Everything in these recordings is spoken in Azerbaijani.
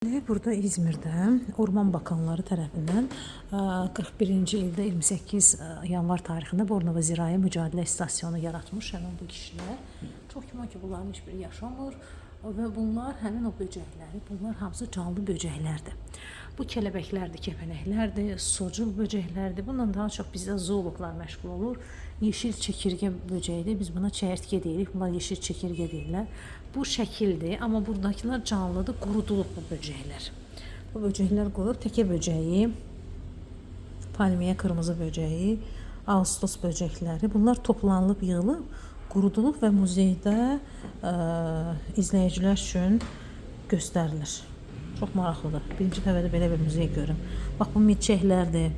Burada İzmir'də Orman Bakanları tərəfindən 41-ci ildə 28 yanvar tarixində Bornova Zirai Mücadilə İstasyonu yaratmış həmin bu kişilər. Çox güman ki, bunların heç biri yaşamır və bunlar həmin o böcəkləri, bunlar hamısı canlı böcəklərdir. Bu kələbəklərdir, kəpənəklərdir, socul böcəklərdir. Bundan daha çox bizdə zooloqlar məşğul olur. Yeşil çəkirgə böcəyidir. Biz buna çəyirtkə deyirik. Bunlar yeşil çəkirgə deyirlər. Bu şəkildir, amma buradakılar canlıdır, qurudulub bu böcəklər. Bu böcəklər qurur. Təkə böcəyi, palmiyə qırmızı böcəyi, ağustos böcəkləri. Bunlar toplanılıb, yığılıb, qurudulub və muzeydə izləyicilər üçün göstərilir. Çox maraqlıdır. Birinci dəfədə belə bir muzey görürüm. Bax, bu milçəklərdir.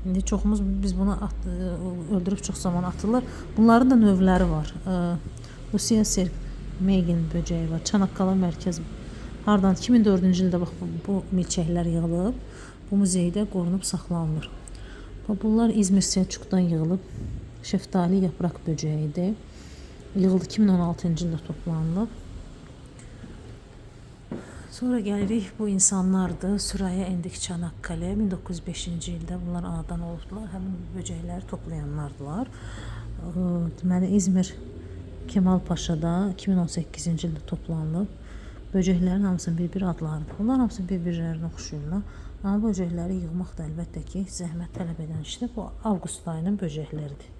İndi çoxumuz biz bunu öldürüb çox zaman atırlar. Bunların da növləri var. Lucia Sermegin böcəyi var. Çanaqqala mərkəz. Hardan 2004-cü ildə bax bu milçəklər yığılıb, bu muzeydə qorunub saxlanılır. Bunlar İzmir Selçukdan yığılıb. Şəftali yapraq böcəyidir. Yığıldı 2016-cı ildə toplanılıb. Sonra gəlirik bu insanlardır. Süraya endik Çanakkale. 1905-ci ildə bunlar anadan olubdular. Həmin böcəkləri toplayanlardılar. Deməli İzmir Kemal Paşa'da 2018-ci ildə toplanılıb. Böcəklərin hamısının bir-bir adlarıdır. Bunlar hamısı bir-birlərinə oxşuyurlar. Amma böcəkləri yığmaq da əlbəttə ki, zəhmət tələb edən işdir. Bu avqust ayının böcəkləridir.